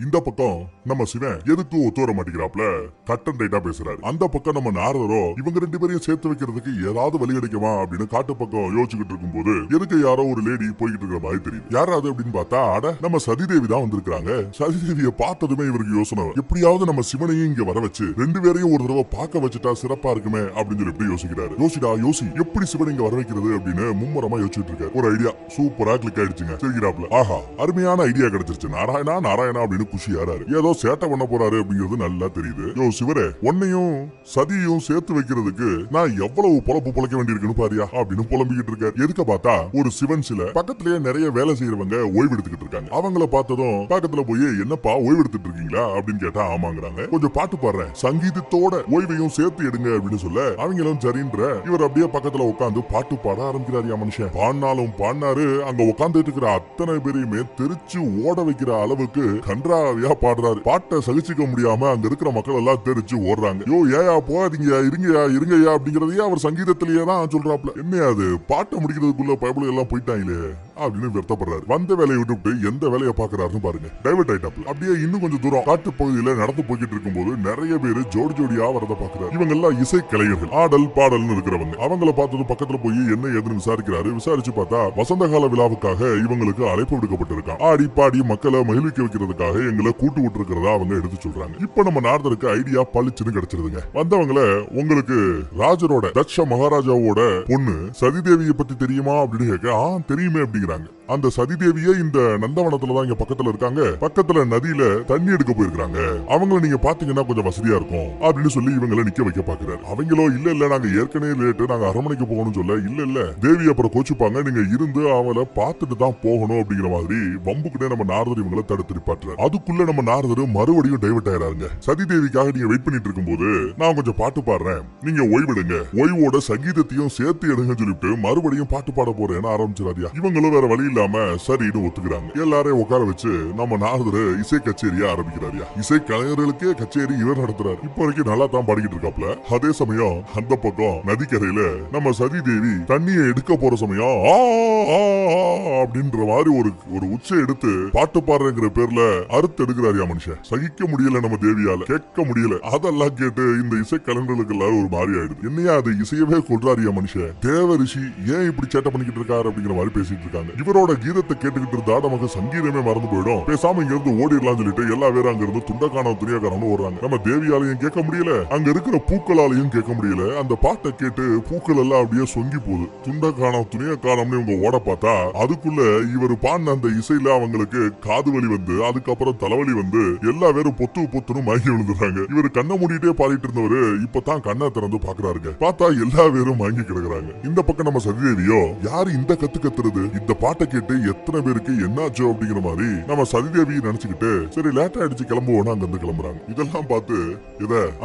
இந்த பக்கம் நம்ம சிவன் எதுக்கு ஒத்து வர மாட்டேங்கிறாப்ல கட்டன் ரைட்டா பேசுறாரு. அந்த பக்கம் நம்ம நாரதரோ இவங்க ரெண்டு பேரையும் சேர்த்து வைக்கிறதுக்கு ஏதாவது வழி கிடைக்குமா அப்படின்னு காட்டு பக்கம் யோசிச்சுக்கிட்டு இருக்கும் போது எதுக்கு யாரோ ஒரு லேடி போய்கிட்டு இருக்கிற மாதிரி தெரியுது. யாராவது அப்படின்னு பார்த்தா அட நம்ம சதிதேவி தான் வந்திருக்காங்க. சதிதேவியை பார்த்ததுமே இவருக்கு யோசனை, எப்படியாவது நம்ம சிவனையும் இங்க வர வச்சு ரெண்டு பேரையும் ஒரு தடவை பார்க்க வச்சுட்டா சிறப்பா இருக்குமே அப்படின்னு சொல்லி எப்படி யோசிக்கிறாரு. யோசி எப்படி சிவனை இங்க வர வைக்கிறது அப்படின்னு மும்மரமா யோசிச்சுட்டு இருக்காரு. ஒரு ஐடியா சூப்பரா கிளிக் ஆயிடுச்சுங்க. சரிக்கிறாப்ல ஆஹா அருமையான ஐடியா கிடைச்சிருச்சு. நாராயணா நாராயணா அப்படின்னு குஷியாராரு. ஏதோ சேட்டை பண்ண போறாரு அப்படிங்கிறது நல்லா தெரியுது. யோ சிவரே, உன்னையும் சதியையும் சேர்த்து வைக்கிறதுக்கு நான் எவ்வளவு பொழப்பு பொழைக்க வேண்டியிருக்குன்னு பாரியா அப்படின்னு புலம்பிக்கிட்டு இருக்காரு. எதுக்க பார்த்தா ஒரு சிவன் சில பக்கத்திலேயே நிறைய வேலை செய்யறவங்க ஓய்வு எடுத்துக்கிட்டு இருக்காங்க. அவங்கள பார்த்ததும் பக்கத்துல போய் என்னப்பா ஓய்வு எடுத்துட்டு இருக்கீங்களா அப்படின்னு கேட்டா ஆமாங்கிறாங்க. கொஞ்சம் பாட்டு பாடுறேன், சங்கீதத்தோட ஓய்வையும் சேர்த்து எடுங்க அப்படின்னு சொல்ல அவங்களும் சரின்ற இவர் அப்படியே பக்கத்துல உட்காந்து பாட்டு பாட ஆரம்பிக்கிறாரு. மனுஷன் பாடினாலும் பாடினாரு. அங்க உட்காந்துட்டு இருக்கிற அத்தனை பேரையுமே தெரிச்சு ஓட வைக்கிற அளவுக்கு கன்றாவியா பாடுறாரு. பாட்டை சகிச்சுக்க முடியாம அங்க இருக்கிற மக்கள் எல்லாம் தெரிச்சு ஓடுறாங்க. யோ ஏயா போகாதீங்க, இருங்கயா அப்படிங்கறதையே அவர் சங்கீதத்திலேயே தான் சொல்றாப்ல. என்ன அது பாட்டை முடிக்கிறதுக்குள்ள பைபிள் எல்லாம் போயிட்டாங்களே அப்படின்னு வருத்தப்படுறாரு. வந்த வேலையை விட்டுவிட்டு எந்த வேலையை பாக்குறாருன்னு பாருங்க. டைவர்ட் ஆயிட்டாப்ல. அப்படியே இன்னும் கொஞ்சம் தூரம் காட்டு பகுதியில நடந்து போய்கிட்டு இருக்கும் போது நிறைய பேரு ஜோடியா வரத பாக்குறாரு. இவங்க எல்லாம் இசை கலைஞர்கள், ஆடல் பாடல்னு இருக்கிறவங்க. அவங்கள பார்த்தது பக்கத்துல போய் என்ன ஏதுன்னு விசாரிக்கிறாரு. விசாரிச்சு பார்த்தா வசந்த கால விழாவுக்காக இவங்களுக்கு அழைப்பு விடுக்கப்பட்டிருக்காங்க. ஆடி பாடி மக்களை மகிழ்விக்க வைக்கிறதுக்காக எங்களை கூட்டு விட்டு இருக்கிறதா அவங்க எடுத்து சொல்றாங்க. இப்ப நம்ம நாரதருக்கு ஐடியா பளிச்சுன்னு கிடைச்சிருதுங்க. வந்தவங்கள உங்களுக்கு ராஜரோட தட்ச மகாராஜாவோட பொண்ணு சதிதேவியை பத்தி தெரியுமா அப்படின்னு கேட்க தெரியுமே அப்படிங்கிறாங்க. அந்த சதிதேவியே இந்த நந்தவனத்துலதான் இங்க பக்கத்துல இருக்காங்க. பக்கத்துல நதியில தண்ணி எடுக்க போயிருக்காங்க. அவங்கள நீங்க பாத்தீங்கன்னா கொஞ்சம் வசதியா இருக்கும் அப்படின்னு சொல்லி இவங்களை நிக்க வைக்க பாக்குறாரு. அவங்களோ இல்ல நாங்க ஏற்கனவே லேட்டு, நாங்க அரண்மனைக்கு போகணும்னு சொல்ல இல்ல தேவி அப்புறம் கோச்சுப்பாங்க, நீங்க இருந்து அவளை பார்த்துட்டு தான் போகணும் அப்படிங்கிற மாதிரி வம்புக்குனே நம்ம நாரதர் இவங்களை தடுத்து நிப்பாட்டுறாரு. அதுக்குள்ள நம்ம நாரதர் மறுபடியும் டைவர்ட் ஆயிராருங்க. சதிதேவிக்காக நீங்க வெயிட் பண்ணிட்டு இருக்கும் போது நான் கொஞ்சம் பாட்டு பாடுறேன், நீங்க ஓய்விடுங்க, ஓய்வோட சங்கீதத்தையும் சேர்த்து எடுங்க சொல்லிட்டு மறுபடியும் பாட்டு பாட போறேன்னு ஆரம்பிச்சிடாதியா. இவங்களும் வேற வழி இல்லாம சரின்னு ஒத்துக்கிறாங்க. எல்லாரையும் உட்கார வச்சு நம்ம நாரதர் இசை கச்சேரியா ஆரம்பிக்கிறாரியா. இசை கலைஞர்களுக்கே கச்சேரி இவர் நடத்துறாரு. இப்ப வரைக்கும் நல்லா தான் பாடிக்கிட்டு இருக்காப்ல. அதே சமயம் அந்த பக்கம் நதிக்கரையில நம்ம சதிதேவி தண்ணியை எடுக்க போற சமயம் அப்படின்ற மாதிரி ஒரு உச்சை எடுத்து பாட்டு பாடுறங்கிற பேர்ல அறுத்து எடுக்கிறாரியா மனுஷன். சகிக்க முடியல நம்ம தேவியால, கேட்க முடியல. அதெல்லாம் கேட்டு இந்த இசை கலைஞர்களுக்கு எல்லாரும் ஒரு மாதிரி ஆயிடுது. என்னையா அது இசையவே கொள்றாரியா மனுஷன். தேவ ரிஷி ஏன் இப்படி சேட்டை பண்ணிக்கிட்டு இருக்காரு அப்படிங்கிற மாதிரி பேசிட்டு இருக்காங்க. இவரோட கீதத்தை கேட்டுக்கிட்டு இருந்தா நமக்கு சங்கீதமே மறந்து போயிடும், பேசாம இங்க இருந்து ஓடிடலாம் சொல்லிட்டு எல்லா பேரும் அங்க இருந்து துண்டக்கான துணியாக்காரன்னு ஓடுறாங்க. நம்ம தேவியாலையும் கேட்க முடியல, அங்க இருக்கிற பூக்களாலையும் கேட்க முடியல. அந்த பாட்டை கேட்டு பூக்கள் எல்லாம் அப்படியே சொங்கி போகுது. துண்டக்கான துணியாக்காரம்னு இவங்க ஓட பார்த்தா அதுக்குள்ள இவர் பாடின அந்த இசையில அவங்களுக்கு காது வலி வந்து அதுக்கப்புறம் தலைவலி வந்து எல்லா பேரும் பொத்துன்னு மயங்கி விழுந்துறாங்க. இவர் கண்ணை மூடிட்டே பாடிட்டு இருந்தவரு இப்பதான் கண்ணை திறந்து பாக்குறாருங்க. பார்த்தா எல்லா பேரும் மயங்கி கிடக்குறாங்க. இந்த பக்கம் நம்ம சதிதேவியோ யாரு இந்த கத்துறது, இந்த பாட்டை கேட்டு எத்தனை பேருக்கு என்னாச்சோ அப்படிங்கிற மாதிரி நம்ம சதிதேவி நினைச்சுக்கிட்டு சரி லேட்டா அடிச்சு கிளம்புவோம் அங்க இருந்து கிளம்புறாங்க. இதெல்லாம் பார்த்து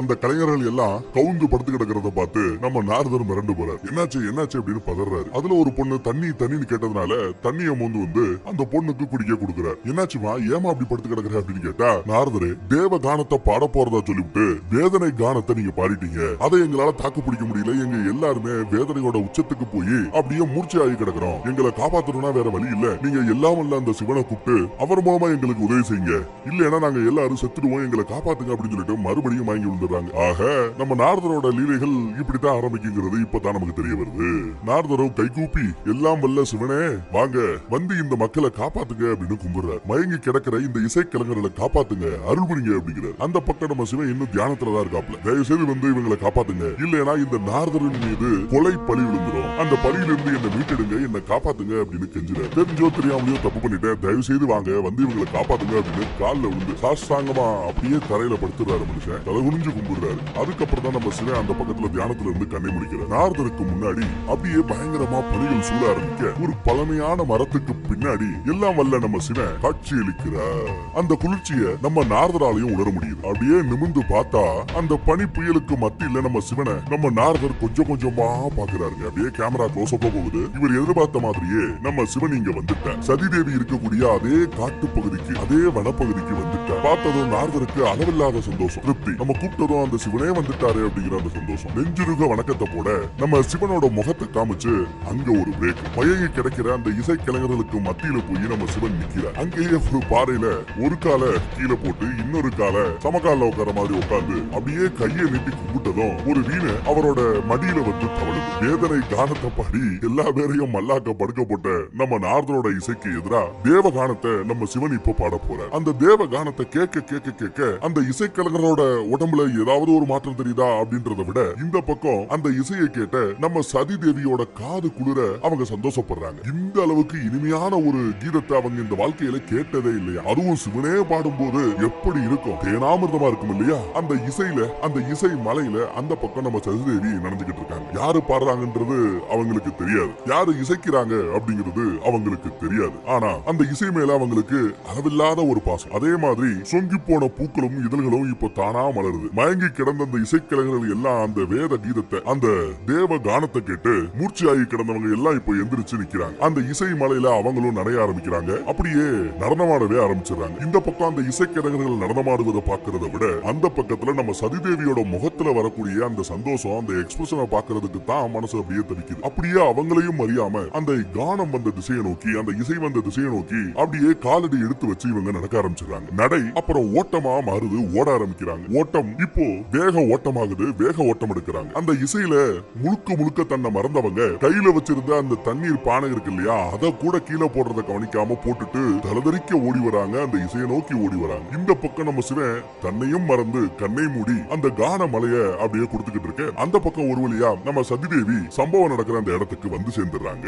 அந்த கலைஞர்கள் எல்லாம் கவுந்து படுத்து கிடக்கிறத பார்த்து நம்ம நாரதர் மிரண்டு போறாரு. என்னாச்சு அப்படின்னு பதறாரு. அதுல ஒரு பொண்ணு தண்ணின்னு கேட்டதுனால தண்ணியை மோந்து வந்து அந்த பொண்ணுக்கு குடிக்க கொடுக்குறாரு. என்னாச்சுமா ஏமா அப்படி படுத்து கிடக்குற அப்படின்னு கேட்டா நாரதரே தேவ கானத்தை பாட போறதா சொல்லிவிட்டு வேதனை கானத்தை நீங்க பாடிட்டீங்க, அதை எங்களால தாக்கு பிடிக்க முடியல, எங்க எல்லாருமே வேதனையோட உச்சத்துக்கு போய் அப்படியே மூர்ச்சையாகி கிடக்குறோம், எங்களை காப்பாத்தணும்னா வேற வழி இல்ல, நீங்க எல்லாம் அந்த சிவனை கூப்பிட்டு அவர் மூலமா எங்களுக்கு உதவி செய்யுங்க, இல்லைன்னா நாங்க எல்லாரும் செத்துடுவோம், எங்களை காப்பாத்துங்க அப்படின்னு சொல்லிட்டு மறுபடியும் வாங்கி விழுந்துறாங்க. ஆக நம்ம நாரதரோட லீலைகள் இப்படித்தான் ஆரம்பிக்குங்கிறது இப்பதான் நமக்கு தெரிய வருது. நாரதரோ கைகூப்பி எல்லாம் வல்ல சிவனே வாங்க வந்து இந்த மக்களை காப்பாத்துங்க அப்படின்னு கும்பிடுறாரு. மயங்கி கிடக்கிற இந்த இசை கலைஞர்களை காப்பாத்துங்க, அருள் புரிங்க அப்படிங்கிறார். அந்த பக்கம் நம்ம சிவன் இன்னும் தியானத்துலதான் இருக்காப்ல. தயவு செய்து வந்து இவங்களை காப்பாத்துங்க, இல்லைன்னா இந்த நாரதரின் மீது கொலை பழி விழுந்துரும், அந்த பழியிலிருந்து என்ன மீட்டெடுங்க, என்ன காப்பாத்துங்க அப்படின்னு கெஞ்சுறாரு. தெரிஞ்சோ தெரியாமலையோ தப்பு பண்ணிட்டேன், தயவு செய்து வாங்க வந்து இவங்களை காப்பாத்துங்க அப்படின்னு காலில் விழுந்து சாஷ்டாங்கமா அப்படியே தரையில படுத்துறாரு மனுஷன். தலை குனிஞ்சு கும்பிடுறாரு. அதுக்கப்புறம் தான் நம்ம சிவன் அந்த பக்கத்துல தியானத்துல இருந்து கண்ணை முடிக்கிறார். நாரதருக்கு முன்னாடி அப்படியே பயங்கரமா பணிகள் சூழ ஆரம்பிக்க ஒரு பழமையான மரத்துக்கு பின்னாடி எல்லாம் வல்ல நம்ம சிவன் காட்சி அளிக்கிறார். அந்த குளிர்ச்சியை நம்ம நாரதராலையும் உணர முடியுது. அப்படியே நிமிர்ந்து பார்த்தா அந்த பனி புயலுக்கு மத்தியில நம்ம சிவனை நம்ம நாரதர் கொஞ்சம் கொஞ்சமா பாக்குறாருங்க. அப்படியே கேமரா க்ளோஸ் அப்பா போகுது. இவர் எதிர்பார்த்த மாதிரியே நம்ம சிவன் இங்க வந்துட்டேன். சதிதேவி இருக்கக்கூடிய அதே காட்டு பகுதிக்கு, அதே வனப்பகுதிக்கு வந்துட்டேன். பார்த்ததும் நாரதருக்கு அளவில்லாத சந்தோஷம், திருப்தி. நம்ம கூப்பிட்டதும் அந்த சிவனே வந்துட்டாரு அப்படிங்கிற அந்த சந்தோஷம். நெஞ்சுருக வணக்கத்தை போட நம்ம சிவனோட முகத்தை காமிச்சு அங்க ஒரு பிரேக். மயங்கி கிடைக்கிற அந்த இசை கலைஞர்களுக்கு மத்தியில போய் நம்ம சிவன் நிக்கிறார். அங்கேயே ஒரு பாறையில ஒரு கால கீழே போட்டு இன்னொரு கால சமகால உட்கார மாதிரி உட்கார்ந்து அப்படியே கையை நீட்டி கும்பிட்டதும் ஒரு வீணை அவரோட மடியில வந்து தவழுது. வேதனை கானத்தை பாடி எல்லா பேரையும் மல்லாக்க படுக்க போட்ட நம்ம நாரதரோட இசைக்கு எதிரா தேவ கானத்தை நம்ம சிவன் இப்ப பாட போறார். அந்த தேவ கானத்தை கேட்க கேட்க கேட்க அந்த இசைக்கலைஞரோட உடம்புல ஏதாவது ஒரு மாற்றம் தெரியுதா அப்படின்றத விட இந்த பக்கம் அந்த இசையை கேட்ட நம்ம சதி தேவியோட காது குளிர அவங்க சந்தோஷப்படுறாங்க. இந்த அளவுக்கு இனிமையான ஒரு கீதத்தை அவங்க இந்த வாழ்க்கையில கேட்டதே இல்லையா. அதுவும் சிவனே பாடும்போது எப்படி இருக்கும், தேனாமிர்தமா இருக்கும் இல்லையா. அந்த இசையில, அந்த இசை மலையில அந்த பக்கம் நம்ம சதிதேவி நடந்துகிட்டு இருக்காங்க. யாரு பாடுறாங்கன்றது அவங்களுக்கு தெரியாது, யாரு இசைக்கிறாங்க அப்படிங்கிறது அவங்களுக்கு தெரியாது. ஆனா அந்த இசை மேல அவங்களுக்கு அளவில்லாத ஒரு பாசம். அதே மாதிரி சொங்கி போன பூக்களும் இதழ்களும் இப்ப தானா மலருது. மயங்கி கிடந்த அந்த இசைக்கலைஞர்கள் எல்லாம் அந்த வேத கீதத்தை, அந்த தேவ கானத்தை கேட்டு மூர்ச்சியாகி கிடந்தவங்க எல்லாம் இப்ப எந்திரிச்சு நிக்கிறாங்க. அந்த இசை மலையில அவங்களும் நடைய ஆரம்பிக்கிறாங்க. அப்படியே நடனமாடவே ஆரம்பிச்சிடறாங்க. இந்த பக்கம் அந்த இசைக்கலைஞர்கள் நடனமாடுவதை பார்க்கறத விட அந்த பக்கத்துல நம்ம சதிதேவியோட முகத்துல வரக்கூடிய அந்த சந்தோஷம், அந்த எக்ஸ்பிரஷனை பார்க்கறதுக்கு தான் மனசு அப்படியே தவிக்குது. அப்படியே அவங்களையும் அறியாம அந்த கானம் வந்த திசையை நோக்கி, அந்த இசை வந்த திசையை நோக்கி அப்படியே காலடி எடுத்து வச்சு இவங்க நடக்க ஆரம்பிச்சிடறாங்க. நடை அப்புறம் ஓட்டமா மாறுது, ஓட ஆரம்பிக்கிறாங்க. ஓட்டம் இப்போ வேக ஓட்டமாகுது, வேக ஓட்டம் எடுக்கிறாங்க. அந்த இசையில முழுக்க முழுக்க தன்னை மறந்தவங்க கையில வச்சிருந்த அந்த தண்ணீர் பானை இருக்கு இல்லையா, அதை கூட கீழே போடுறத கவனிக்காம போட்டுட்டு தலதறிக்க ஓடி வராங்க, அந்த இசையை நோக்கி ஓடி வராங்க. இந்த பக்கம் நம்ம சிவன் தன்னையும் மறந்து கண்ணை மூடி அந்த கான மலைய அப்படியே கொடுத்துக்கிட்டு இருக்க, அந்த பக்கம் ஒரு வழியா நம்ம சதிதேவி சம்பவம் நடக்கிற அந்த இடத்துக்கு வந்து சேர்ந்துடுறாங்க.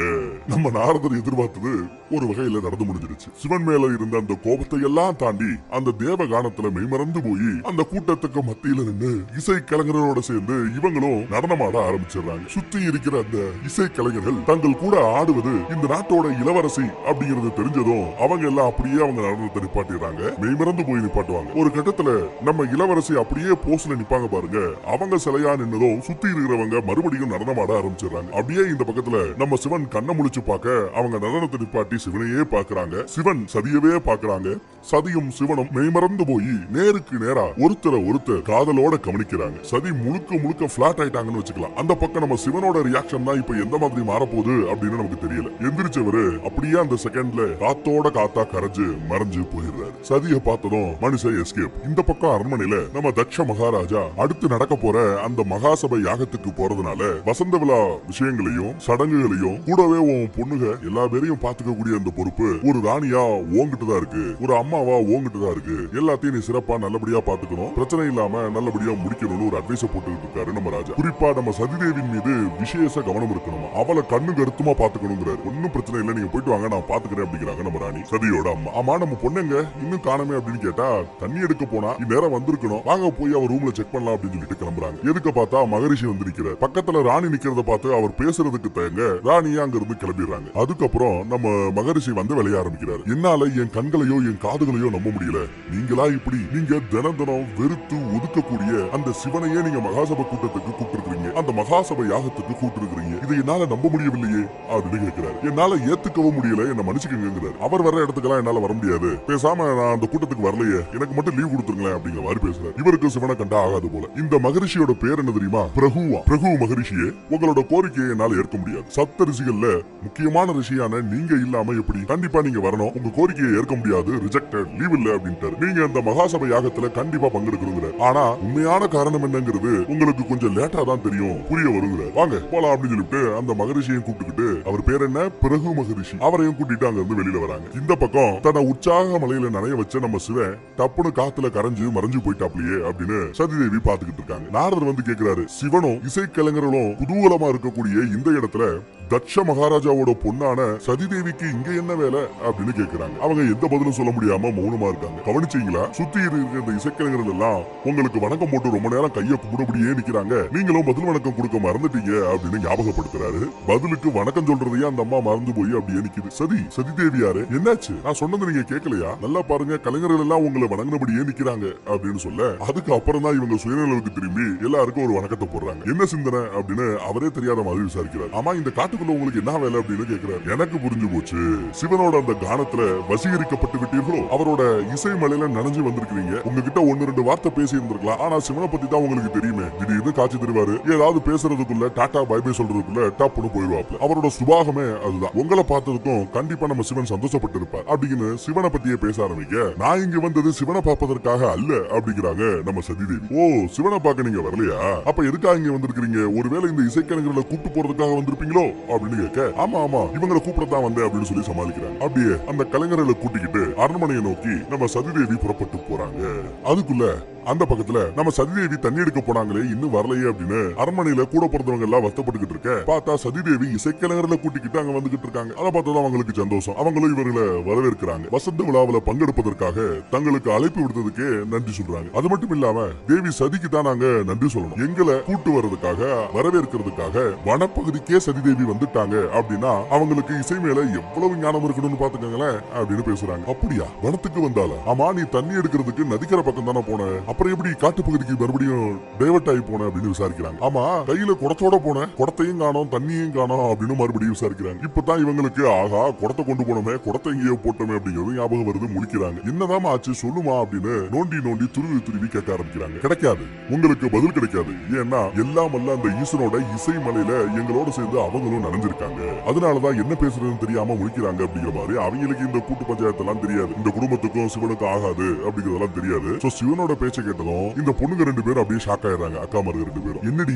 நம்ம நாரதர் எதிர்பார்த்தது ஒரு வகையில நடந்து முடிஞ்சிருச்சு. சிவன் மேல இருந்த அந்த கோபத்தை எல்லாம் தாண்டி அந்த தேவ கானத்துல மெய்மறந்து போய் அந்த கூட்டத்துக்கு மத்தியில நின்று இசை கலைஞர்களோட சேர்ந்து இவங்களும் நடனமாட ஆரம்பிச்சிடுறாங்க. சுத்தி இருக்கிற அந்த இசை கலைஞர்கள் தங்கள் கூட ஆடுவது இந்த நாட்டோட இளவரசி அப்படிங்கிறது தெரிஞ்சதும் அவங்க எல்லாம் அப்படியே அவங்க நடனத்தை நிப்பாட்டிடுறாங்க. மெய்மறந்து போய் நிப்பாட்டுவாங்க. ஒரு கட்டத்துல நம்ம இளவரசி அப்படியே போஸ்ல நிப்பாங்க பாருங்க, அவங்க சிலையா நின்னதும் சுத்தி இருக்கிறவங்க மறுபடியும் நடனமாட ஆரம்பிச்சிடுறாங்க. அப்படியே இந்த பக்கத்துல நம்ம சிவன் கண்ணை முழிச்சு பார்க்க அவங்க நடனத்தை நிப்பாட்டி சிவனையே பாக்குறாங்க. சிவன் சதியவே பாக்குறாங்க. சதியும் சிவனும் மெய்மறந்து போய் நேருக்கு நேரா ஒருத்தர் காதலோட கவனிக்கிறாங்க. சதி முழுக்க முழுக்க பிளாட் ஆயிட்டாங்கன்னு வச்சுக்கலாம். அந்த பக்கம் நம்ம சிவனோட ரியாக்ஷன் தான் இப்ப எந்த மாதிரி மாறப்போகுது அப்படின்னு நமக்கு தெரியல. எந்திரிச்சவரு அப்படியே அந்த செகண்ட்ல காத்தோட காத்தா கரைஞ்சு மறைஞ்சு போயிடுறாரு. சதியை பார்த்ததும் மனுஷன் எஸ்கேப். இந்த பக்கம் அரண்மனையில நம்ம தட்ச மகாராஜா அடுத்து நடக்க போற அந்த மகாசபை யாகத்துக்கு போறதுனால வசந்த விழா விஷயங்களையும் சடங்குகளையும் கூடவே உன் பொண்ணுக எல்லா பேரையும் பாத்துக்க கூடிய அந்த பொறுப்பு ஒரு ராணியா ஓங்கிட்டுதான் இருக்கு, ஒரு அம்மாவா ஓங்கிட்டுதான் இருக்கு. எல்லாத்தையும் நீ சிறப்பா நல்லபடியா பாத்துக்கணும், பிரச்சனை இல்லாம நல்லபடியா முடிக்கணும்னு ஒரு அட்வைஸ் போட்டுக்கிட்டு இருக்காரு நம்ம ராஜா. குறிப்பா நம்ம சதிதேவின் மீது விசேஷ கவனம் இருக்கணும், அவளை கண்ணு கருத்துமா பாத்துக்கணுங்கிறாரு. ஒன்னும் பிரச்சனை இல்ல, நீங்க போயிட்டு வாங்க, நான் பாத்துக்கிறேன் அப்படிங்கிறாங்க நம்ம ராணி. சதியோட அம்மா. ஆமா நம்ம பொண்ணுங்க இன்னும் காணமே அப்படின்னு கேட்டா, தண்ணி எடுக்க போனா இந்நேரம் வந்திருக்கணும், வாங்க போய் அவர் ரூம்ல செக் பண்ணலாம் அப்படின்னு சொல்லிட்டு கிளம்புறாங்க. எதுக்கு பார்த்தா மகரிஷி வந்து நிக்கிறார். பக்கத்துல ராணி நிக்கிறத பார்த்து அவர் பேசுறதுக்கு தயங்க ராணியா அங்க இருந்து கிளம்பிடுறாங்க. அதுக்கப்புறம் நம்ம மகரிஷி வந்து விளைய ஆரம்பிக்கிறார். என்னால என் கண்களையோ என் காதுகளையோ நம்ப முடியல, நீங்களா இப்படி நீங்க தினம் தினம் வெறுத்து ஒதுக்கக்கூடிய அந்த சிவனையே நீங்க மகாசபை கூட்டத்துக்கு கூப்பிட்டுருக்கீங்க, அந்த மகாசபை யாகத்துக்கு கூப்பிட்டுருக்கீங்க, இதை என்னால நம்ப முடியவில்லையே அப்படின்னு கேட்கிறார். என்னால ஏத்துக்கவும் முடியல, என்ன மன்னிச்சுக்கங்கிறார். அவர் வர்ற இடத்துக்கெல்லாம் என்னால வர முடியாது, பேசாம நான் அந்த கூட்டத்துக்கு வரலையே, எனக்கு மட்டும் லீவ் கொடுத்துருங்களேன் அப்படிங்கிற மாதிரி பேசுறாரு. இவருக்கு சிவனை கண்டா ஆகாது போல. இந்த மகரிஷியோட பேர் என்ன தெரியுமா? பிரகுவா. பிரகு மகரிஷியே, உங்களோட கோரிக்கையை என்னால ஏற்க முடியாது. சப்த ரிஷிகள்ல முக்கியமான ரிஷியான நீங்க இல்லாம எப்படி? கண்டிப்பா நீங்க வரணும், உங்க கோரிக்கையை ஏற்க முடியாது, ரிஜெக்டட், லீவ் இல்ல அப்படின்ட்டாரு. நீங்க அந்த மகாசபை யாகத்துல கண்டிப்பா பங்கெடுக்கணுங்கிற, ஆனா உண்மையான காரணம் என்னங்கிறது உங்களுக்கு கொஞ்சம் லேட்டா தான் தெரியும், புரிய வருங்கிற. வாங்க போலாம் அப்படின்னு சொல்லிட்டு அந்த மகரிஷியையும் கூப்பிட்டுக்கிட்டு, அவர் பேர் என்ன, பிரகு மகரிஷி, அவரையும் கூட்டிட்டு அங்க இருந்து வெளியில வராங்க. இந்த பக்கம் தன்னை உற்சாக மலையில நனைய வச்ச நம்ம சிவன் டப்புனு காத்துல கரைஞ்சு மறைஞ்சு போயிட்டாப்லையே அப்படின்னு சதிதேவி பாத்துக்கிட்டு இருக்காங்க. நாரதர் வந்து கேக்குறாரு, சிவனும் இசைக்கலைஞர்களும் குதூகலமா இருக்கக்கூடிய இந்த இடத்துல தட்ச மகாராஜாவோட பொண்ணான சதிதேவிக்கு இங்க என்ன வேலை அப்படின்னு கேக்குறாங்க. அவங்க எந்த பதிலும் சொல்ல முடியாம மௌனமா இருக்காங்க. கவனிச்சீங்களா, சுத்தி இருக்கிற இந்த இசைக்கலைஞர்கள் எல்லாம் உங்களுக்கு வணக்கம் போட்டு ரொம்ப நேரம் கைய கும்பிடபடியே நிக்கிறாங்க, நீங்களும் பதில் வணக்கம் கொடுக்க மறந்துட்டீங்க அப்படின்னு ஞாபகப்படுத்துறாரு. பதிலுக்கு வணக்கம் சொல்றதையே அந்த அம்மா மறந்து போய் அப்படியே நிக்குது. சதிதேவி யாரு, என்னாச்சு, நான் சொன்னது நீங்க கேட்கலையா, நல்லா பாருங்க கலைஞர்கள் எல்லாம் உங்களை வணங்கினபடியே நிக்கிறாங்க அப்படின்னு சொல்ல, அதுக்கு அப்புறம் தான் இவங்க சுயநலவுக்கு திரும்பி எல்லாருக்கும் ஒரு வணக்கத்தை போடுறாங்க. என்ன சிந்தனை அப்படின்னு அவரே தெரியாத மாதிரி விசாரிக்கிறார். ஆமா இந்த காட்டு காட்டுக்குள்ள உங்களுக்கு என்ன வேலை அப்படின்னு கேக்குறாரு. எனக்கு புரிஞ்சு போச்சு, சிவனோட அந்த கானத்துல வசீகரிக்கப்பட்டு விட்டீர்களோ, அவரோட இசை மலையில நனைஞ்சு வந்திருக்கீங்க. உங்ககிட்ட 1-2 வார்த்தை பேசி இருந்திருக்கலாம், ஆனா சிவனை பத்தி தான் உங்களுக்கு தெரியுமே. திடீர்னு காட்சி தருவாரு, ஏதாவது பேசுறதுக்குள்ள டாடா பை பை சொல்றதுக்குள்ள டப்புன்னு போயிடுவாப்ல. அவரோட சுபாகமே அதுதான். உங்களை பார்த்ததுக்கும் கண்டிப்பா நம்ம சிவன் சந்தோஷப்பட்டு இருப்பார் அப்படின்னு சிவனை பத்தியே பேச ஆரம்பிக்க, நான் இங்க வந்தது சிவனை பார்ப்பதற்காக அல்ல அப்படிங்கிறாங்க நம்ம சதிதேவி. ஓ, சிவனை பார்க்க நீங்க வரலையா? அப்ப எதுக்காக இங்க வந்திருக்கீங்க? ஒருவேளை இந்த இசைக்கலைஞர்களை கூப்பிட்டு போறதுக்காக வந்திருப்பீங்களோ அப்படின்னு கேட்க, ஆமா ஆமா இவங்களை கூப்பிடத்தான் வந்தேன் அப்படின்னு சொல்லி சமாளிக்கிறாங்க. அப்படியே அந்த கலைஞர்களை கூட்டிக்கிட்டு அரண்மனையை நோக்கி நம்ம சதிதேவி புறப்பட்டு போறாங்க. அதுக்குள்ள அந்த பக்கத்துல நம்ம சதிதேவி தண்ணி எடுக்க போனாங்களே இன்னும் வரலையே அப்படின்னு அரண்மனையில கூட பிறந்தவங்க எல்லாம் வருத்தப்பட்டுக்கிட்டு இருக்க, பார்த்தா சதிதேவி இசைக்கலைஞர்களை கூட்டிக்கிட்டு அங்க வந்துகிட்டு இருக்காங்க. அதை பார்த்தா அவங்களுக்கு சந்தோஷம். அவங்களும் இவர்களை வரவேற்கிறாங்க. வசந்த விழாவில பங்கெடுப்பதற்காக தங்களுக்கு அழைப்பு விடுத்ததுக்கே நன்றி சொல்றாங்க. அது மட்டும் இல்லாம தேவி சதிக்கு தான் நாங்க நன்றி சொல்லணும். எங்களை கூட்டு வர்றதுக்காக வரவேற்கிறதுக்காக வனப்பகுதிக்கே சதிதேவி வந்துட்டாங்க அப்படின்னா அவங்களுக்கு இசை மேல எவ்வளவு ஞானம் இருக்கணும்னு பாத்துக்கங்களேன் அப்படின்னு பேசுறாங்க. அப்படியா, வனத்துக்கு வந்தால? ஆமா, நீ தண்ணி எடுக்கிறதுக்கு நதிக்கரை பக்கம் தானே போன, அப்புறம் எப்படி காட்டு பகுதிக்கு மறுபடியும் டைவர்ட் ஆகி போன அப்படின்னு விசாரிக்கிறாங்க. ஆமா, கையில குடத்தோட போன, குடத்தையும் காணோம் தண்ணியும் காணோம் அப்படின்னு மறுபடியும் விசாரிக்கிறாங்க. இப்பதான் இவங்களுக்கு ஆகா குடத்தை கொண்டு போனோமே, குடத்தை எங்கேயோ போட்டோமே அப்படிங்கிறது ஞாபகம் வருது. முடிக்கிறாங்க. என்னதான் ஆச்சு சொல்லுமா அப்படின்னு நோண்டி நோண்டி துருவி கேட்க ஆரம்பிக்கிறாங்க. கிடைக்காது, உங்களுக்கு பதில் கிடைக்காது. ஏன்னா எல்லாம் அல்ல அந்த ஈசனோட இசை மலையில எங்களோட சேர்ந்து அவங்களும் நனைஞ்சிருக்காங்க. அதனாலதான் என்ன பேசுறதுன்னு தெரியாம முடிக்கிறாங்க அப்படிங்கிற மாதிரி. அவங்களுக்கு இந்த கூட்டு பஞ்சாயத்து எல்லாம் தெரியாது, இந்த குடும்பத்துக்கும் சிவனுக்கும் ஆகாது அப்படிங்கறதெல்லாம் தெரியாது. சிவனோட பேச்ச கேட்டதும் இந்த பொண்ணுங்க 2 பேரும் அப்படியே ஷாக் ஆயிடுறாங்க. அக்கா மாருங்க 2 பேரும் என்னடி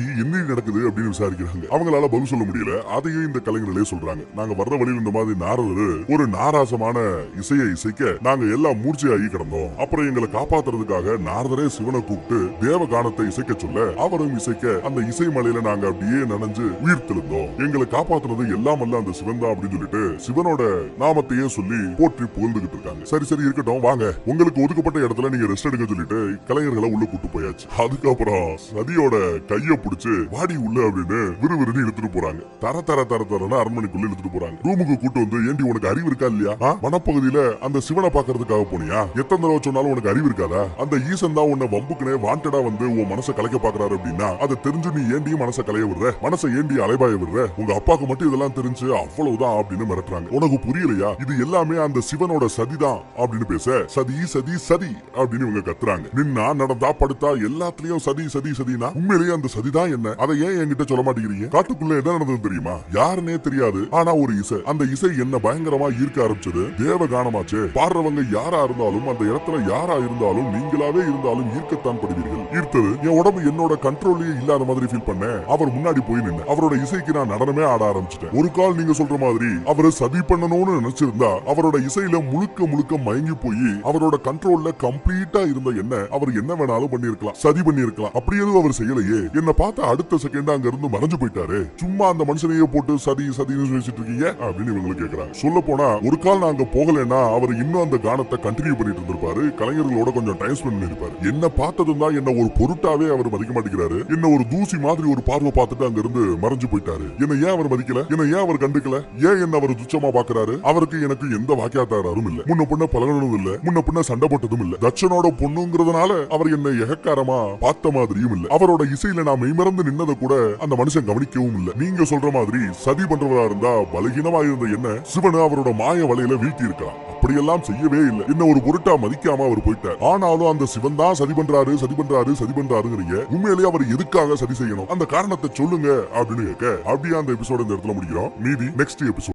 நடக்குது அப்படின்னு விசாரிக்கிறாங்க. அவங்களால பதில் சொல்ல முடியல. அதையும் இந்த கலைஞர்களே சொல்றாங்க. நாங்க வர்ற வழியில் இந்த மாதிரி நாரதர் ஒரு நாராசமான இசையை இசைக்க நாங்க எல்லாம் மூர்ச்சையாகி கிடந்தோம். அப்புறம் எங்களை காப்பாத்துறதுக்காக நாரதரே சிவனை கூப்பிட்டு தேவ கானத்தை இசைக்க சொல்ல அவரும் இசைக்க அந்த இசை மலையில நாங்க அப்படியே நனைஞ்சு உயிர் தெளிந்தோம். எங்களை காப்பாத்துறது எல்லாம் அல்ல அந்த சிவன் தான் அப்படின்னு சொல்லிட்டு சிவனோட நாமத்தையே சொல்லி போற்றி புகழ்ந்துகிட்டு இருக்காங்க. சரி இருக்கட்டும், வாங்க உங்களுக்கு ஒதுக்கப்பட்ட இடத்துல நீங்க ரெஸ்ட் எடுக்க சொல்லிட்டு கலைஞர்களை உள்ள கூட்டு போயாச்சு. அதுக்கப்புறம் சதியோட கைய புடிச்சு வாடி உள்ள அப்படின்னு விறுவிறுன்னு இழுத்துட்டு போறாங்க. தரன்னு அரண்மனைக்குள்ள இழுத்துட்டு போறாங்க. ரூமுக்கு கூட்டு வந்து, ஏண்டி உனக்கு அறிவு இருக்கா இல்லையா? வனப்பகுதியில அந்த சிவனை பாக்குறதுக்காக போனியா? எத்தனை தடவை சொன்னாலும் உனக்கு அறிவு இருக்காதா? அந்த ஈசன் தான் உன்னை வம்புக்குனே வாண்டடா வந்து உன் மனசை கலைக்க பாக்குறாரு அப்படின்னா அதை தெரிஞ்சு நீ ஏண்டி மனசை கலைய விடுற? மனசை ஏண்டி அலைபாய விடுற? உங்க அப்பாக்கு மட்டும் இதெல்லாம் தெரிஞ்சு அவ்வளவுதான் அப்படின்னு மிரட்டுறாங்க. உனக்கு புரியலையா? இது எல்லாமே அந்த சிவனோட சதிதான் அப்படின்னு பேச, சதி சதி சதி அப்படின்னு இவங்க கத்துறாங்க. நின்னா நடந்தா படுத்தா எல்லாத்துலயும் சதினா உண்மையிலேயே அந்த சதிதான் என்ன? அதை ஏன் என்கிட்ட சொல்ல மாட்டேங்கிறீங்க? காட்டுக்குள்ள என்ன நடந்தது தெரியுமா? யாருன்னே தெரியாது. ஆனா ஒரு இசை, அந்த இசை என்ன பயங்கரமா ஈர்க்க ஆரம்பிச்சது. தேவ கானமாச்சு. பாடுறவங்க யாரா இருந்தாலும் அந்த இடத்துல யாரா இருந்தாலும் நீங்களாவே இருந்தாலும் ஈர்க்கத்தான் படுவீர்கள். ஈர்த்தது என் உடம்பு என்னோட கண்ட்ரோல்லயே இல்லாத மாதிரி ஃபீல் பண்ண அவர் முன்னாடி போய் நின்று அவரோட இசைக்கு நான் நடனமே ஆட ஆரம்பிச்சிட்டேன். ஒரு கால் நீங்க சொல்ற மாதிரி அவரை சதி பண்ணணும்னு நினைச்சிருந்தா அவரோட இசையில முழுக்க மயங்கி போய் அவரோட கண்ட்ரோல்ல கம்ப்ளீட்டா இருந்த என்ன அவர் என்ன வேணாலும் பண்ணிருக்கலாம், சதி பண்ணிருக்கலாம். அப்படி எதுவும் அவர் செய்யலையே. என்ன பார்த்தா அடுத்த செகண்ட் அங்க இருந்து மறைஞ்சு போயிட்டாரு. சும்மா அந்த மனுஷனையே போட்டு சதின்னு பேசிட்டு இருக்கீங்க அப்படின்னு இவங்களுக்கு கேக்குறாங்க. சொல்ல போனா ஒரு கால் நான் அங்க போகலன்னா அவர் இன்னும் அந்த கானத்தை கண்டினியூ பண்ணிட்டு இருந்திருப்பாரு. கலைஞர்களோட கொஞ்சம் டைம் ஸ்பெண்ட் பண்ணிருப்பாரு. என்ன பார்த்ததும் தான் என்ன ஒரு பொருட்டாவே அவர் மதிக்க மாட்டேங்கிறாரு. என்ன ஒரு தூசி மாதிரி ஒரு பார்வை பார்த்துட்டு அங்க இருந்து மறைஞ்சு போயிட்டாரு. என்ன ஏன் அவர் மதிக்கல? என்ன ஏன் அவர் கண்டுக்கல? ஏன் என்ன அவர் துச்சமா பாக்குறாரு? அவருக்கு எனக்கு எந்த வாக்கியாத்தாரும் இல்ல. முன்ன பின்ன பழகினதும் இல்ல. முன்ன பின்ன சண்டை போட்டதும் இல்ல. தட்சனோட பொண்ணுங்கிறதுனால அவர் என்ன எகக்காரமா பார்த்த மாதிரியும் இல்ல. அவரோட இசையில நான் மெய்மறந்து நின்னதை கூட அந்த மனுஷன் கவனிக்கவும் இல்ல. நீங்க சொல்ற மாதிரி சதி பண்றவரா இருந்தா பலகீனமா இருந்த என்ன சிவனு அவரோட மாய வலையில வீழ்த்தி இருக்கலாம். அப்படியெல்லாம் செய்யவே இல்லை. என்ன ஒரு பொருட்டா மதிக்காம அவர் போயிட்டார். ஆனாலும் அந்த சிவன் தான் சதி பண்றாருங்கிறீங்க. உண்மையிலேயே அவர் எதுக்காக சதி செய்யணும்? அந்த காரணத்தை சொல்லுங்க அப்படின்னு கேட்க அப்படியே அந்த எபிசோட இந்த இடத்துல முடிக்கிறோம். மீதி நெக்ஸ்ட் எபிசோட்.